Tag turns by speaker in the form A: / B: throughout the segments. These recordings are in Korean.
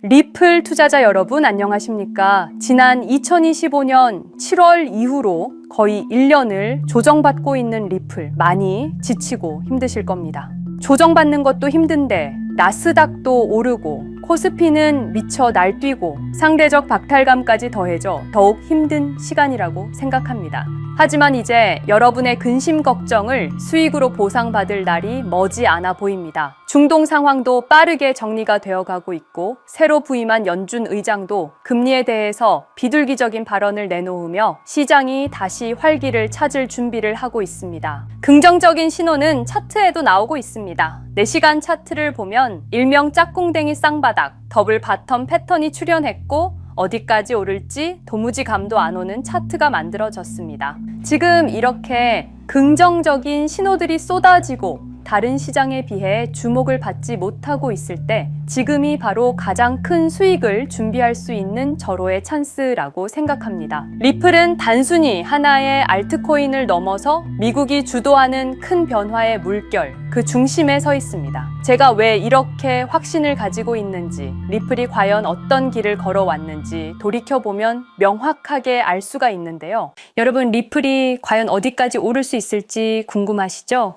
A: 리플 투자자 여러분 안녕하십니까? 지난 2025년 7월 이후로 거의 1년을 조정받고 있는 리플 많이 지치고 힘드실 겁니다. 조정받는 것도 힘든데 나스닥도 오르고 코스피는 미쳐 날뛰고 상대적 박탈감까지 더해져 더욱 힘든 시간이라고 생각합니다. 하지만 이제 여러분의 근심 걱정을 수익으로 보상받을 날이 머지않아 보입니다. 중동 상황도 빠르게 정리가 되어가고 있고 새로 부임한 연준 의장도 금리에 대해서 비둘기적인 발언을 내놓으며 시장이 다시 활기를 찾을 준비를 하고 있습니다. 긍정적인 신호는 차트에도 나오고 있습니다. 4시간 차트를 보면 일명 짝꿍댕이 쌍바닥, 더블 바텀 패턴이 출현했고 어디까지 오를지 도무지 감도 안 오는 차트가 만들어졌습니다. 지금 이렇게 긍정적인 신호들이 쏟아지고 다른 시장에 비해 주목을 받지 못하고 있을 때 지금이 바로 가장 큰 수익을 준비할 수 있는 절호의 찬스라고 생각합니다. 리플은 단순히 하나의 알트코인을 넘어서 미국이 주도하는 큰 변화의 물결, 그 중심에 서 있습니다. 제가 왜 이렇게 확신을 가지고 있는지, 리플이 과연 어떤 길을 걸어왔는지 돌이켜보면 명확하게 알 수가 있는데요. 여러분, 리플이 과연 어디까지 오를 수 있을지 궁금하시죠?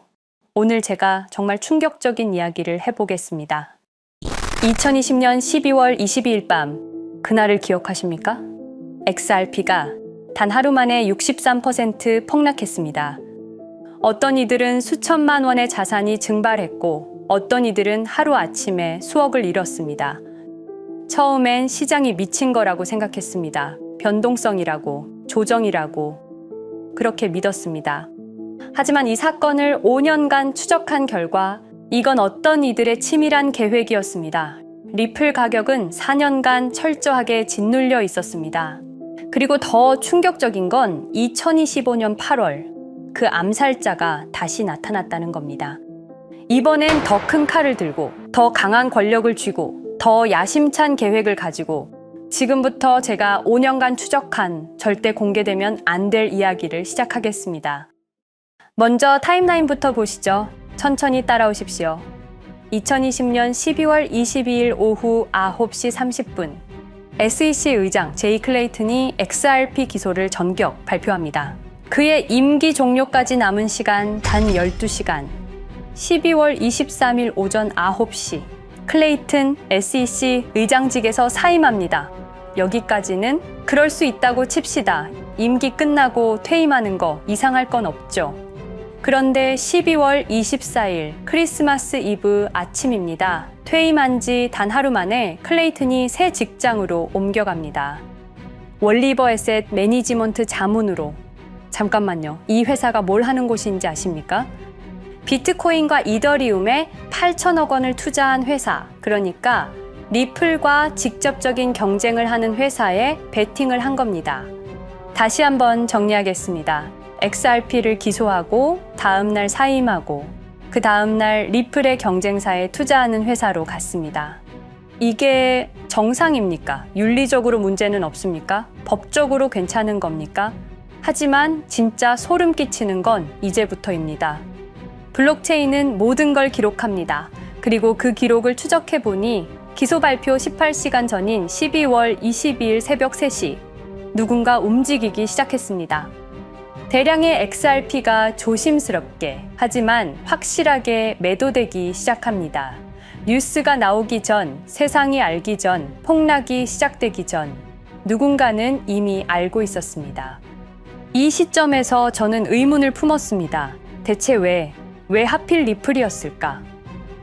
A: 오늘 제가 정말 충격적인 이야기를 해보겠습니다. 2020년 12월 22일 밤, 그날을 기억하십니까? XRP가 단 하루 만에 63% 폭락했습니다. 어떤 이들은 수천만 원의 자산이 증발했고 어떤 이들은 하루아침에 수억을 잃었습니다. 처음엔 시장이 미친 거라고 생각했습니다. 변동성이라고, 조정이라고 그렇게 믿었습니다. 하지만 이 사건을 5년간 추적한 결과 이건 어떤 이들의 치밀한 계획이었습니다. 리플 가격은 4년간 철저하게 짓눌려 있었습니다. 그리고 더 충격적인 건 2025년 8월 그 암살자가 다시 나타났다는 겁니다. 이번엔 더 큰 칼을 들고 더 강한 권력을 쥐고 더 야심찬 계획을 가지고 지금부터 제가 5년간 추적한 절대 공개되면 안 될 이야기를 시작하겠습니다. 먼저 타임라인부터 보시죠. 천천히 따라오십시오. 2020년 12월 22일 오후 9시 30분 SEC 의장 제이 클레이튼이 XRP 기소를 전격 발표합니다. 그의 임기 종료까지 남은 시간 단 12시간 12월 23일 오전 9시 클레이튼 SEC 의장직에서 사임합니다. 여기까지는 그럴 수 있다고 칩시다. 임기 끝나고 퇴임하는 거 이상할 건 없죠. 그런데 12월 24일 크리스마스 이브 아침입니다. 퇴임한 지 단 하루 만에 클레이튼이 새 직장으로 옮겨갑니다. 월리버 에셋 매니지먼트 자문으로. 잠깐만요. 이 회사가 뭘 하는 곳인지 아십니까? 비트코인과 이더리움에 8천억 원을 투자한 회사, 그러니까 리플과 직접적인 경쟁을 하는 회사에 베팅을 한 겁니다. 다시 한번 정리하겠습니다. XRP를 기소하고 다음날 사임하고 그 다음날 리플의 경쟁사에 투자하는 회사로 갔습니다. 이게 정상입니까? 윤리적으로 문제는 없습니까? 법적으로 괜찮은 겁니까? 하지만 진짜 소름 끼치는 건 이제부터입니다. 블록체인은 모든 걸 기록합니다. 그리고 그 기록을 추적해보니 기소 발표 18시간 전인 12월 22일 새벽 3시 누군가 움직이기 시작했습니다. 대량의 XRP가 조심스럽게 하지만 확실하게 매도되기 시작합니다. 뉴스가 나오기 전, 세상이 알기 전, 폭락이 시작되기 전 누군가는 이미 알고 있었습니다. 이 시점에서 저는 의문을 품었습니다. 대체 왜 하필 리플이었을까?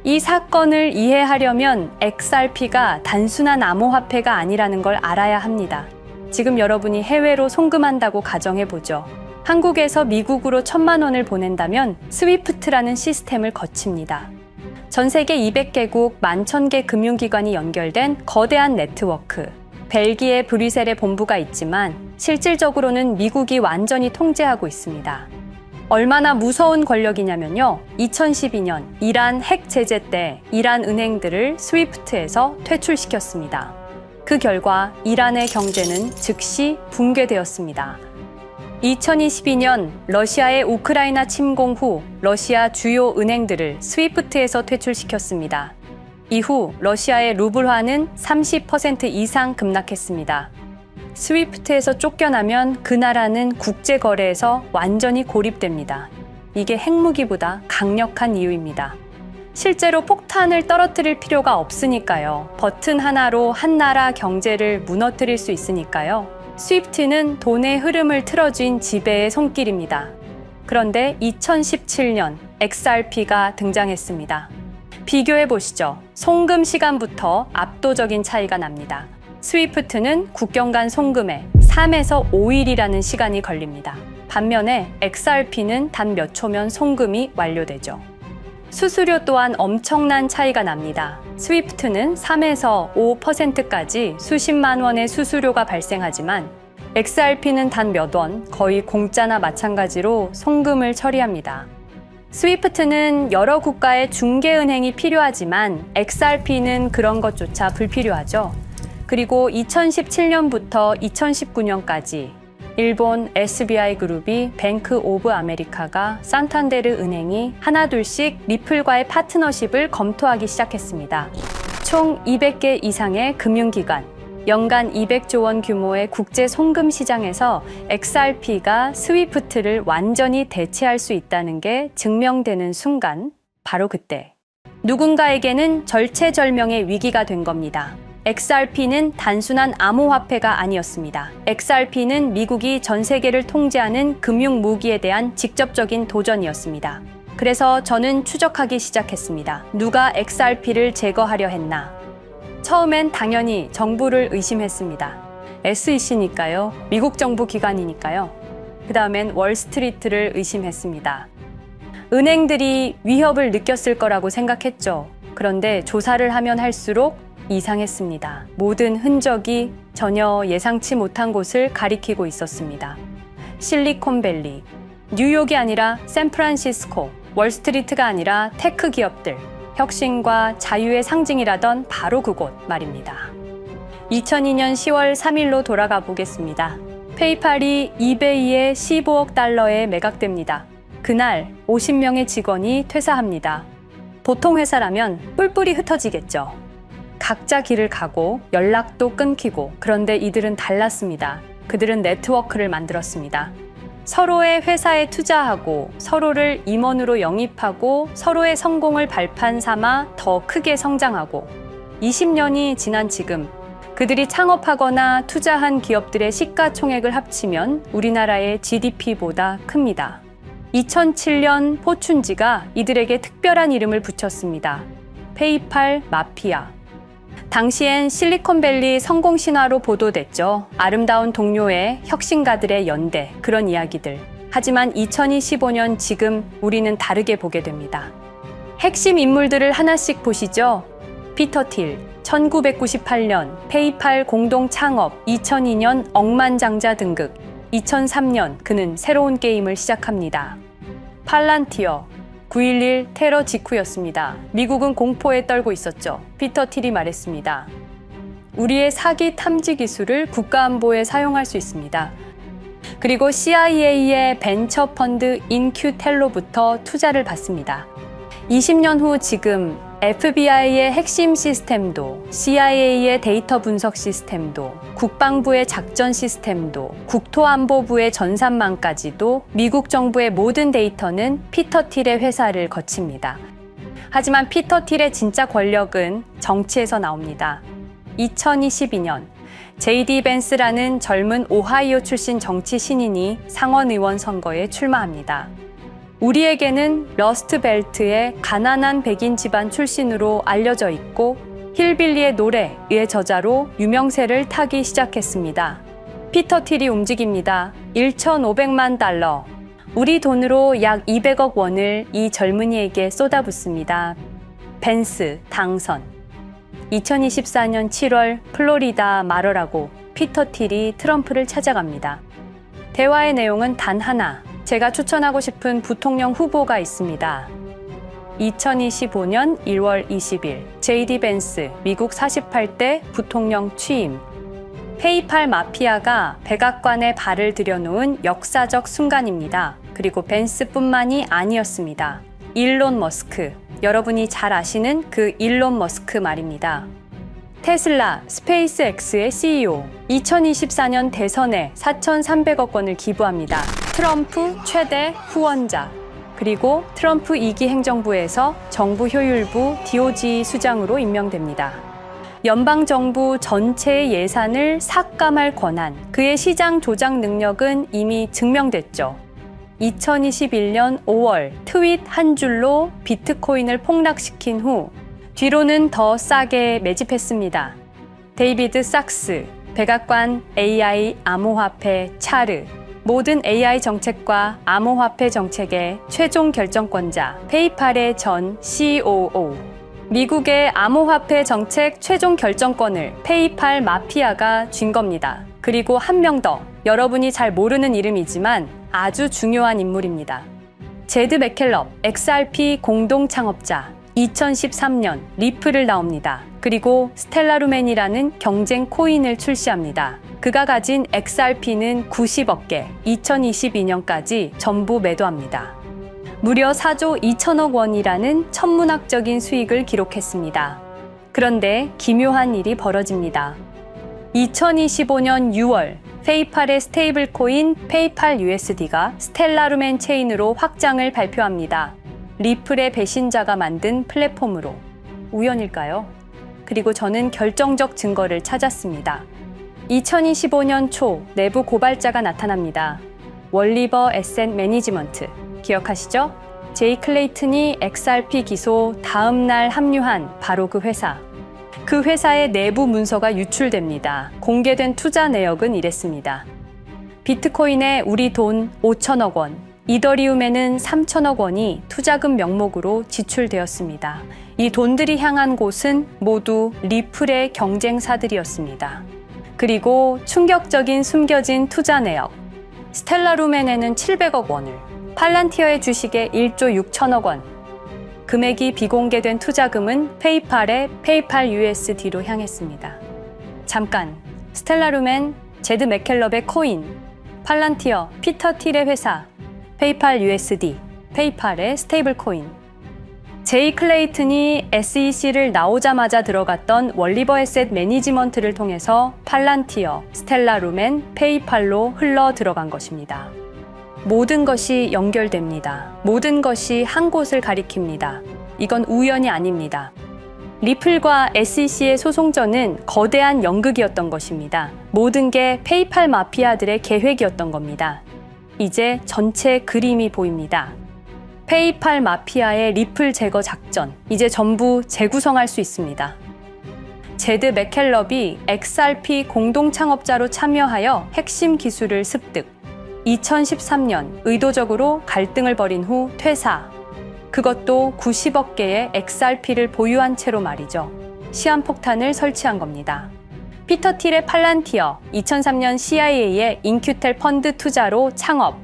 A: 이 사건을 이해하려면 XRP가 단순한 암호화폐가 아니라는 걸 알아야 합니다. 지금 여러분이 해외로 송금한다고 가정해보죠. 한국에서 미국으로 1,000만 원을 보낸다면 스위프트라는 시스템을 거칩니다. 전 세계 200개국 11,000개 금융기관이 연결된 거대한 네트워크. 벨기에 브뤼셀에 본부가 있지만 실질적으로는 미국이 완전히 통제하고 있습니다. 얼마나 무서운 권력이냐면요. 2012년 이란 핵 제재 때 이란 은행들을 스위프트에서 퇴출시켰습니다. 그 결과 이란의 경제는 즉시 붕괴되었습니다. 2022년 러시아의 우크라이나 침공 후 러시아 주요 은행들을 스위프트에서 퇴출시켰습니다. 이후 러시아의 루블화는 30% 이상 급락했습니다. 스위프트에서 쫓겨나면 그 나라는 국제거래에서 완전히 고립됩니다. 이게 핵무기보다 강력한 이유입니다. 실제로 폭탄을 떨어뜨릴 필요가 없으니까요. 버튼 하나로 한 나라 경제를 무너뜨릴 수 있으니까요. 스위프트는 돈의 흐름을 틀어쥔 지배의 손길입니다. 그런데 2017년 XRP가 등장했습니다. 비교해 보시죠. 송금 시간부터 압도적인 차이가 납니다. 스위프트는 국경 간 송금에 3에서 5일이라는 시간이 걸립니다. 반면에 XRP는 단 몇 초면 송금이 완료되죠. 수수료 또한 엄청난 차이가 납니다. 스위프트는 3에서 5%까지 수십만 원의 수수료가 발생하지만 XRP는 단 몇 원, 거의 공짜나 마찬가지로 송금을 처리합니다. 스위프트는 여러 국가의 중개은행이 필요하지만 XRP는 그런 것조차 불필요하죠. 그리고 2017년부터 2019년까지 일본 SBI 그룹이 뱅크 오브 아메리카가 산탄데르 은행이 하나둘씩 리플과의 파트너십을 검토하기 시작했습니다. 총 200개 이상의 금융기관, 연간 200조 원 규모의 국제 송금 시장에서 XRP가 스위프트를 완전히 대체할 수 있다는 게 증명되는 순간, 바로 그때 누군가에게는 절체절명의 위기가 된 겁니다. XRP는 단순한 암호화폐가 아니었습니다. XRP는 미국이 전 세계를 통제하는 금융 무기에 대한 직접적인 도전이었습니다. 그래서 저는 추적하기 시작했습니다. 누가 XRP를 제거하려 했나? 처음엔 당연히 정부를 의심했습니다. SEC니까요. 미국 정부 기관이니까요. 그 다음엔 월스트리트를 의심했습니다. 은행들이 위협을 느꼈을 거라고 생각했죠. 그런데 조사를 하면 할수록 이상했습니다. 모든 흔적이 전혀 예상치 못한 곳을 가리키고 있었습니다. 실리콘밸리, 뉴욕이 아니라 샌프란시스코, 월스트리트가 아니라 테크 기업들, 혁신과 자유의 상징이라던 바로 그곳 말입니다. 2002년 10월 3일로 돌아가 보겠습니다. 페이팔이 이베이에 15억 달러에 매각됩니다. 그날 50명의 직원이 퇴사합니다. 보통 회사라면 뿔뿔이 흩어지겠죠. 각자 길을 가고 연락도 끊기고, 그런데 이들은 달랐습니다. 그들은 네트워크를 만들었습니다. 서로의 회사에 투자하고 서로를 임원으로 영입하고 서로의 성공을 발판 삼아 더 크게 성장하고, 20년이 지난 지금 그들이 창업하거나 투자한 기업들의 시가총액을 합치면 우리나라의 GDP보다 큽니다. 2007년 포춘지가 이들에게 특별한 이름을 붙였습니다. 페이팔 마피아. 당시엔 실리콘밸리 성공 신화로 보도됐죠. 아름다운 동료의 혁신가들의 연대, 그런 이야기들. 하지만 2025년 지금 우리는 다르게 보게 됩니다. 핵심 인물들을 하나씩 보시죠. 피터 틸, 1998년 페이팔 공동 창업, 2002년 억만장자 등극, 2003년 그는 새로운 게임을 시작합니다. 팔란티어, 9.11 테러 직후였습니다. 미국은 공포에 떨고 있었죠. 피터 틸이 말했습니다. 우리의 사기 탐지 기술을 국가안보에 사용할 수 있습니다. 그리고 CIA의 벤처 펀드 인큐텔로부터 투자를 받습니다. 20년 후 지금 FBI의 핵심 시스템도, CIA의 데이터 분석 시스템도, 국방부의 작전 시스템도, 국토안보부의 전산망까지도 미국 정부의 모든 데이터는 피터 틸의 회사를 거칩니다. 하지만 피터 틸의 진짜 권력은 정치에서 나옵니다. 2022년 JD 벤스라는 젊은 오하이오 출신 정치 신인이 상원의원 선거에 출마합니다. 우리에게는 러스트벨트의 가난한 백인 집안 출신으로 알려져 있고 힐빌리의 노래의 저자로 유명세를 타기 시작했습니다. 피터 틸이 움직입니다. 1,500만 달러, 우리 돈으로 약 200억 원을 이 젊은이에게 쏟아붓습니다. 벤스 당선. 2024년 7월 플로리다 마러라고 피터 틸이 트럼프를 찾아갑니다. 대화의 내용은 단 하나. 제가 추천하고 싶은 부통령 후보가 있습니다. 2025년 1월 20일 JD 벤스 미국 48대 부통령 취임. 페이팔 마피아가 백악관에 발을 들여놓은 역사적 순간입니다. 그리고 벤스뿐만이 아니었습니다. 일론 머스크, 여러분이 잘 아시는 그 일론 머스크 말입니다. 테슬라, 스페이스X의 CEO, 2024년 대선에 4,300억 원을 기부합니다. 트럼프 최대 후원자, 그리고 트럼프 2기 행정부에서 정부 효율부 DOJ 수장으로 임명됩니다. 연방정부 전체의 예산을 삭감할 권한, 그의 시장 조작 능력은 이미 증명됐죠. 2021년 5월 트윗 한 줄로 비트코인을 폭락시킨 후 뒤로는 더 싸게 매집했습니다. 데이비드 sak스, 백악관 AI 암호화폐 차르, 모든 AI 정책과 암호화폐 정책의 최종 결정권자, 페이팔의 전 COO, 미국의 암호화폐 정책 최종 결정권을 페이팔 마피아가 쥔 겁니다. 그리고 한 명 더, 여러분이 잘 모르는 이름이지만 아주 중요한 인물입니다. 제드 맥켈럽, XRP 공동 창업자, 2013년 리플을 나옵니다. 그리고 스텔라루멘이라는 경쟁 코인을 출시합니다. 그가 가진 XRP는 90억 개, 2022년까지 전부 매도합니다. 무려 4조 2천억 원이라는 천문학적인 수익을 기록했습니다. 그런데 기묘한 일이 벌어집니다. 2025년 6월 페이팔의 스테이블 코인 페이팔 USD가 스텔라루멘 체인으로 확장을 발표합니다. 리플의 배신자가 만든 플랫폼으로. 우연일까요? 그리고 저는 결정적 증거를 찾았습니다. 2025년 초 내부 고발자가 나타납니다. 월리버 에셋 매니지먼트. 기억하시죠? 제이 클레이튼이 XRP 기소 다음 날 합류한 바로 그 회사. 그 회사의 내부 문서가 유출됩니다. 공개된 투자 내역은 이랬습니다. 비트코인에 우리 돈 5천억 원, 이더리움에는 3천억 원이 투자금 명목으로 지출되었습니다. 이 돈들이 향한 곳은 모두 리플의 경쟁사들이었습니다. 그리고 충격적인 숨겨진 투자 내역. 스텔라루멘에는 700억 원을, 팔란티어의 주식에 1조 6천억 원, 금액이 비공개된 투자금은 페이팔의 페이팔 USD로 향했습니다. 잠깐, 스텔라루멘, 제드 맥켈럽의 코인, 팔란티어, 피터 틸의 회사, 페이팔 USD, 페이팔의 스테이블 코인. 제이 클레이튼이 SEC를 나오자마자 들어갔던 월리버 에셋 매니지먼트를 통해서 팔란티어, 스텔라루멘, 페이팔로 흘러 들어간 것입니다. 모든 것이 연결됩니다. 모든 것이 한 곳을 가리킵니다. 이건 우연이 아닙니다. 리플과 SEC의 소송전은 거대한 연극이었던 것입니다. 모든 게 페이팔 마피아들의 계획이었던 겁니다. 이제 전체 그림이 보입니다. 페이팔 마피아의 리플 제거 작전, 이제 전부 재구성할 수 있습니다. 제드 맥켈럽이 XRP 공동 창업자로 참여하여 핵심 기술을 습득. 2013년 의도적으로 갈등을 벌인 후 퇴사. 그것도 90억 개의 XRP를 보유한 채로 말이죠. 시한폭탄을 설치한 겁니다. 피터 틸의 팔란티어, 2003년 CIA의 인큐텔 펀드 투자로 창업.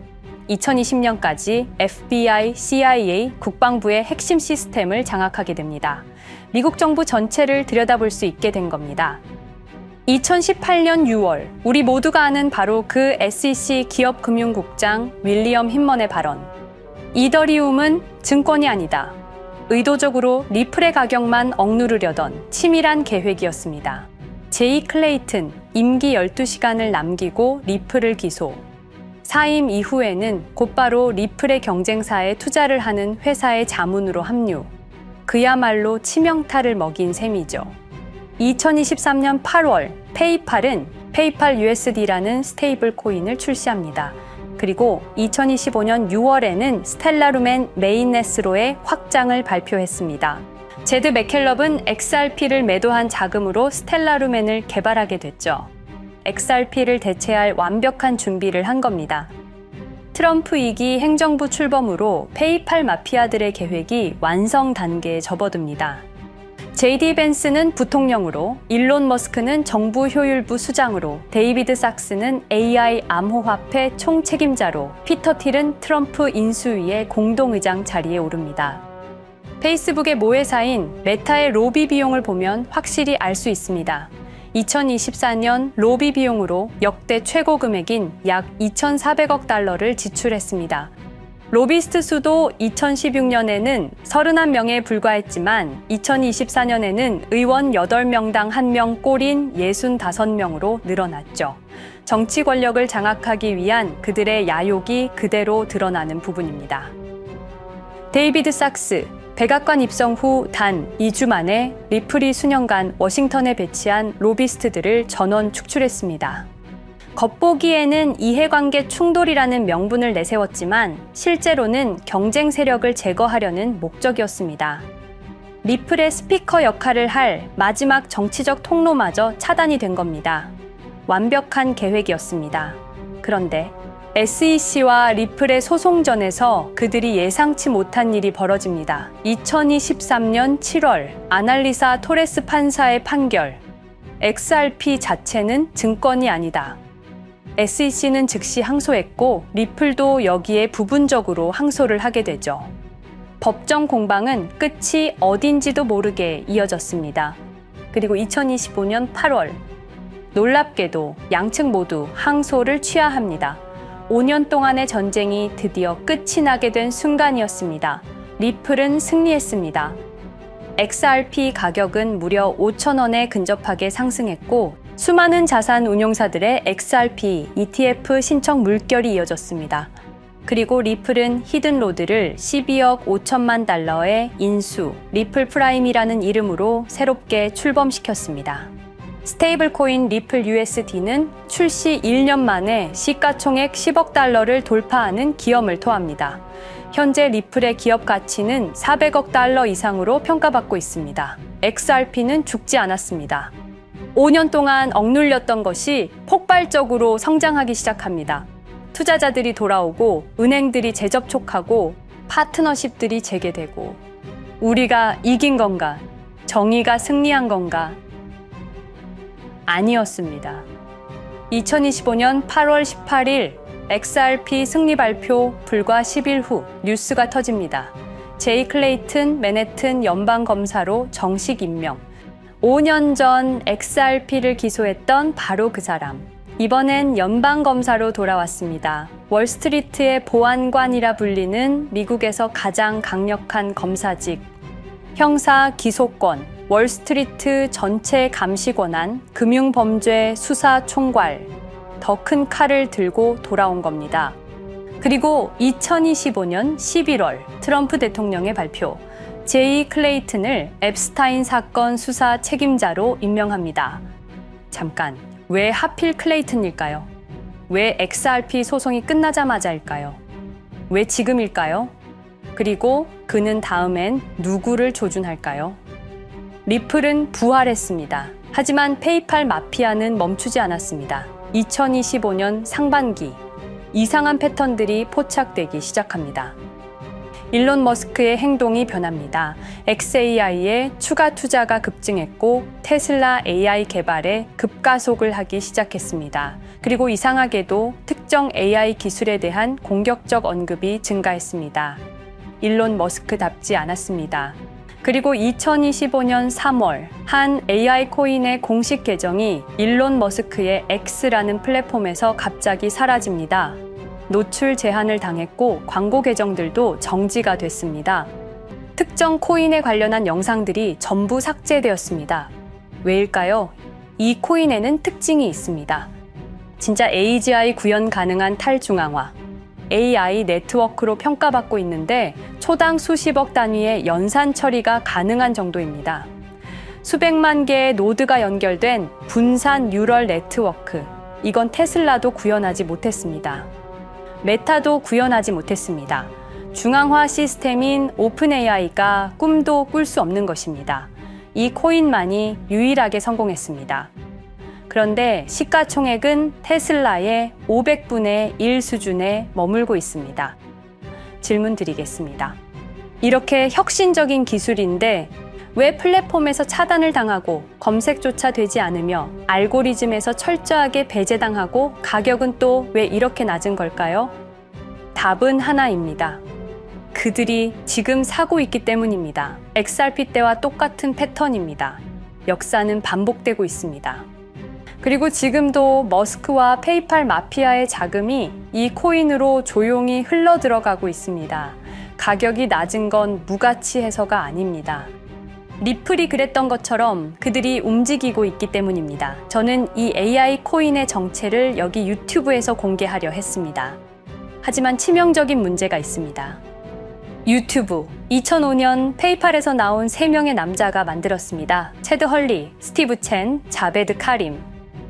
A: 2020년까지 FBI, CIA, 국방부의 핵심 시스템을 장악하게 됩니다. 미국 정부 전체를 들여다볼 수 있게 된 겁니다. 2018년 6월, 우리 모두가 아는 바로 그 SEC 기업금융국장 윌리엄 힌먼의 발언. 이더리움은 증권이 아니다. 의도적으로 리플의 가격만 억누르려던 치밀한 계획이었습니다. 제이 클레이튼, 임기 12시간을 남기고 리플을 기소. 사임 이후에는 곧바로 리플의 경쟁사에 투자를 하는 회사의 자문으로 합류. 그야말로 치명타를 먹인 셈이죠. 2023년 8월 페이팔은 페이팔 USD라는 스테이블 코인을 출시합니다. 그리고 2025년 6월에는 스텔라루멘 메인넷으로의 확장을 발표했습니다. 제드 맥켈럽은 XRP를 매도한 자금으로 스텔라루멘을 개발하게 됐죠. XRP를 대체할 완벽한 준비를 한 겁니다. 트럼프 2기 행정부 출범으로 페이팔 마피아들의 계획이 완성 단계에 접어듭니다. JD 벤스는 부통령으로, 일론 머스크는 정부 효율부 수장으로, 데이비드 sak스는 AI 암호화폐 총책임자로, 피터 틸은 트럼프 인수위의 공동의장 자리에 오릅니다. 페이스북의 모회사인 메타의 로비 비용을 보면 확실히 알 수 있습니다. 2024년 로비 비용으로 역대 최고 금액인 약 2,400억 달러를 지출했습니다. 로비스트 수도 2016년에는 31명에 불과했지만 2024년에는 의원 8명당 1명 꼴인 65명으로 늘어났죠. 정치 권력을 장악하기 위한 그들의 야욕이 그대로 드러나는 부분입니다. 데이비드 sak스, 백악관 입성 후 단 2주 만에 리플이 수년간 워싱턴에 배치한 로비스트들을 전원 축출했습니다. 겉보기에는 이해관계 충돌이라는 명분을 내세웠지만 실제로는 경쟁 세력을 제거하려는 목적이었습니다. 리플의 스피커 역할을 할 마지막 정치적 통로마저 차단이 된 겁니다. 완벽한 계획이었습니다. 그런데 SEC와 리플의 소송전에서 그들이 예상치 못한 일이 벌어집니다. 2023년 7월 아날리사 토레스 판사의 판결. XRP 자체는 증권이 아니다. SEC는 즉시 항소했고 리플도 여기에 부분적으로 항소를 하게 되죠. 법정 공방은 끝이 어딘지도 모르게 이어졌습니다. 그리고 2025년 8월 놀랍게도 양측 모두 항소를 취하합니다. 5년 동안의 전쟁이 드디어 끝이 나게 된 순간이었습니다. 리플은 승리했습니다. XRP 가격은 무려 5,000원에 근접하게 상승했고 수많은 자산 운용사들의 XRP, ETF 신청 물결이 이어졌습니다. 그리고 리플은 히든로드를 12억 5천만 달러의 인수, 리플 프라임이라는 이름으로 새롭게 출범시켰습니다. 스테이블 코인 리플 USD는 출시 1년 만에 시가총액 10억 달러를 돌파하는 기염을 토합니다. 현재 리플의 기업 가치는 400억 달러 이상으로 평가받고 있습니다. XRP는 죽지 않았습니다. 5년 동안 억눌렸던 것이 폭발적으로 성장하기 시작합니다. 투자자들이 돌아오고 은행들이 재접촉하고 파트너십들이 재개되고 우리가 이긴 건가? 정의가 승리한 건가? 아니었습니다. 2025년 8월 18일 XRP 승리 발표 불과 10일 후 뉴스가 터집니다. 제이 클레이튼 맨해튼 연방검사로 정식 임명. 5년 전 XRP를 기소했던 바로 그 사람. 이번엔 연방검사로 돌아왔습니다. 월스트리트의 보안관이라 불리는 미국에서 가장 강력한 검사직. 형사 기소권, 월스트리트 전체 감시 권한, 금융범죄 수사 총괄. 더 큰 칼을 들고 돌아온 겁니다. 그리고 2025년 11월 트럼프 대통령의 발표. 제이 클레이튼을 앱스타인 사건 수사 책임자로 임명합니다. 잠깐, 왜 하필 클레이튼일까요? 왜 XRP 소송이 끝나자마자일까요? 왜 지금일까요? 그리고 그는 다음엔 누구를 조준할까요? 리플은 부활했습니다. 하지만 페이팔 마피아는 멈추지 않았습니다. 2025년 상반기, 이상한 패턴들이 포착되기 시작합니다. 일론 머스크의 행동이 변합니다. xAI에 추가 투자가 급증했고 테슬라 AI 개발에 급가속을 하기 시작했습니다. 그리고 이상하게도 특정 AI 기술에 대한 공격적 언급이 증가했습니다. 일론 머스크답지 않았습니다. 그리고 2025년 3월 한 AI 코인의 공식 계정이 일론 머스크의 X라는 플랫폼에서 갑자기 사라집니다. 노출 제한을 당했고 광고 계정들도 정지가 됐습니다. 특정 코인에 관련한 영상들이 전부 삭제되었습니다. 왜일까요? 이 코인에는 특징이 있습니다. 진짜 AGI 구현 가능한 탈중앙화, AI 네트워크로 평가받고 있는데 초당 수십억 단위의 연산 처리가 가능한 정도입니다. 수백만 개의 노드가 연결된 분산 뉴럴 네트워크, 이건 테슬라도 구현하지 못했습니다. 메타도 구현하지 못했습니다. 중앙화 시스템인 오픈AI가 꿈도 꿀 수 없는 것입니다. 이 코인만이 유일하게 성공했습니다. 그런데 시가총액은 테슬라의 500분의 1 수준에 머물고 있습니다. 질문 드리겠습니다. 이렇게 혁신적인 기술인데 왜 플랫폼에서 차단을 당하고 검색조차 되지 않으며 알고리즘에서 철저하게 배제당하고 가격은 또 왜 이렇게 낮은 걸까요? 답은 하나입니다. 그들이 지금 사고 있기 때문입니다. XRP 때와 똑같은 패턴입니다. 역사는 반복되고 있습니다. 그리고 지금도 머스크와 페이팔 마피아의 자금이 이 코인으로 조용히 흘러 들어가고 있습니다. 가격이 낮은 건 무가치해서가 아닙니다. 리플이 그랬던 것처럼 그들이 움직이고 있기 때문입니다. 저는 이 AI 코인의 정체를 여기 유튜브에서 공개하려 했습니다. 하지만 치명적인 문제가 있습니다. 유튜브 2005년 페이팔에서 나온 3명의 남자가 만들었습니다. 체드 헐리, 스티브 첸, 자베드 카림.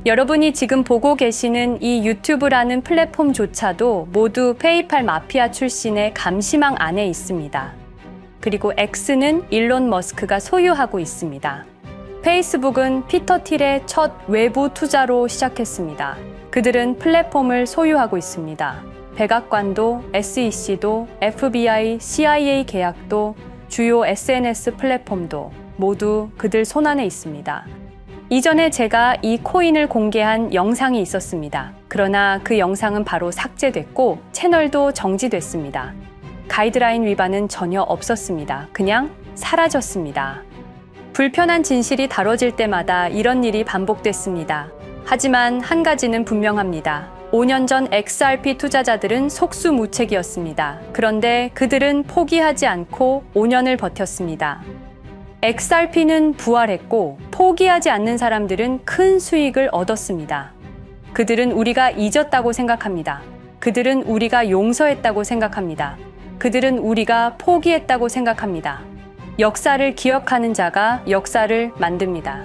A: 여러분이 지금 보고 계시는 이 유튜브라는 플랫폼조차도 모두 페이팔 마피아 출신의 감시망 안에 있습니다. 그리고 X는 일론 머스크가 소유하고 있습니다. 페이스북은 피터 틸의 첫 외부 투자로 시작했습니다. 그들은 플랫폼을 소유하고 있습니다. 백악관도, SEC도, FBI, CIA 계약도, 주요 SNS 플랫폼도 모두 그들 손안에 있습니다. 이전에 제가 이 코인을 공개한 영상이 있었습니다. 그러나 그 영상은 바로 삭제됐고 채널도 정지됐습니다. 가이드라인 위반은 전혀 없었습니다. 그냥 사라졌습니다. 불편한 진실이 다뤄질 때마다 이런 일이 반복됐습니다. 하지만 한 가지는 분명합니다. 5년 전 XRP 투자자들은 속수무책이었습니다. 그런데 그들은 포기하지 않고 5년을 버텼습니다. XRP는 부활했고 포기하지 않는 사람들은 큰 수익을 얻었습니다. 그들은 우리가 잊었다고 생각합니다. 그들은 우리가 용서했다고 생각합니다. 그들은 우리가 포기했다고 생각합니다. 역사를 기억하는 자가 역사를 만듭니다.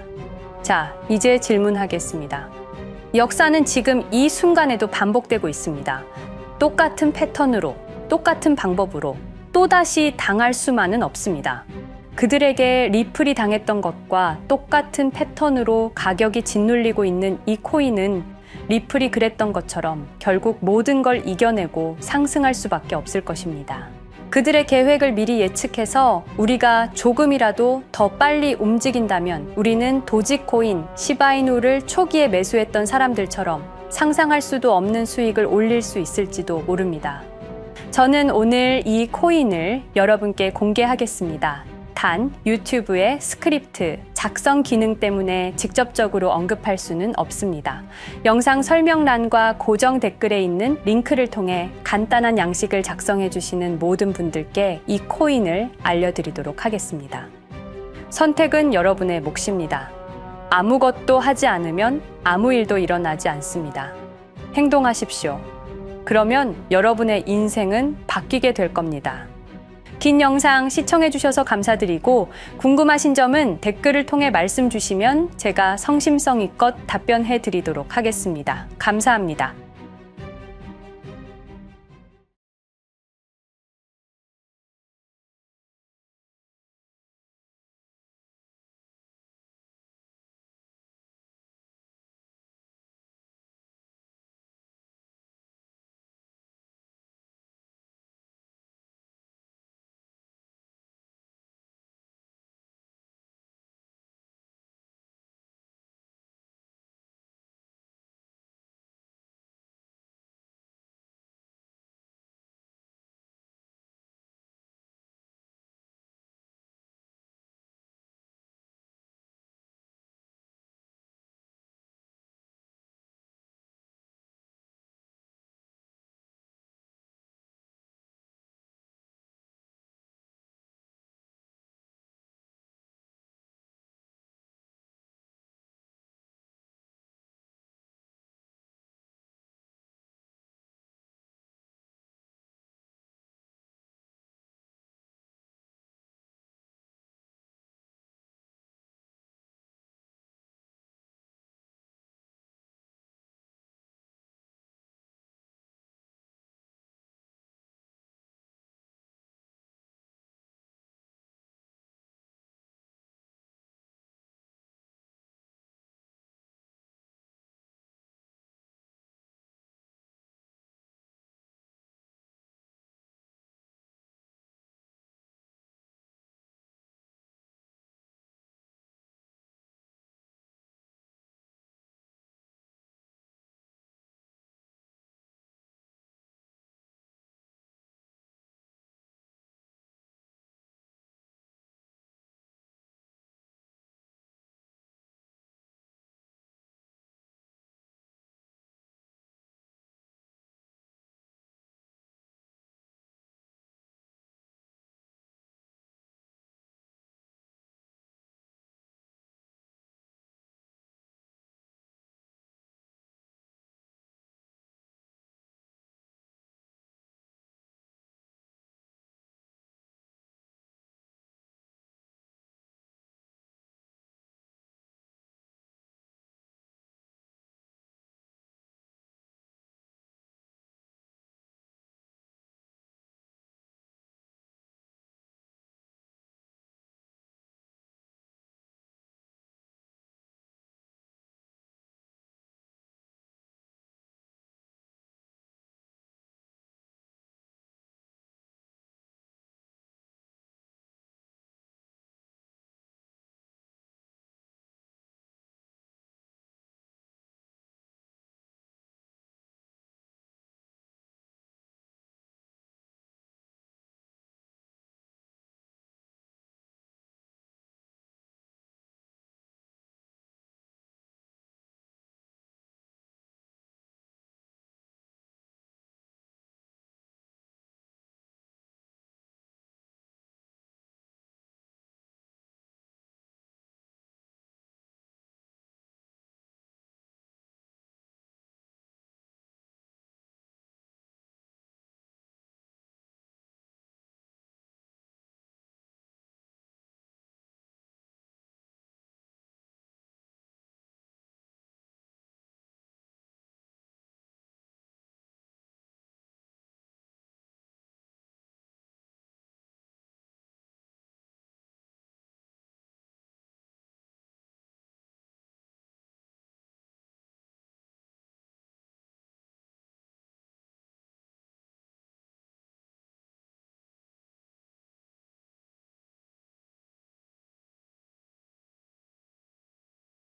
A: 자, 이제 질문하겠습니다. 역사는 지금 이 순간에도 반복되고 있습니다. 똑같은 패턴으로, 똑같은 방법으로 또다시 당할 수만은 없습니다. 그들에게 리플이 당했던 것과 똑같은 패턴으로 가격이 짓눌리고 있는 이 코인은 리플이 그랬던 것처럼 결국 모든 걸 이겨내고 상승할 수밖에 없을 것입니다. 그들의 계획을 미리 예측해서 우리가 조금이라도 더 빨리 움직인다면 우리는 도지코인, 시바이누를 초기에 매수했던 사람들처럼 상상할 수도 없는 수익을 올릴 수 있을지도 모릅니다. 저는 오늘 이 코인을 여러분께 공개하겠습니다. 단, 유튜브의 스크립트, 작성 기능 때문에 직접적으로 언급할 수는 없습니다. 영상 설명란과 고정 댓글에 있는 링크를 통해 간단한 양식을 작성해 주시는 모든 분들께 이 코인을 알려드리도록 하겠습니다. 선택은 여러분의 몫입니다. 아무것도 하지 않으면 아무 일도 일어나지 않습니다. 행동하십시오. 그러면 여러분의 인생은 바뀌게 될 겁니다. 긴 영상 시청해주셔서 감사드리고 궁금하신 점은 댓글을 통해 말씀 주시면 제가 성심성의껏 답변해 드리도록 하겠습니다. 감사합니다.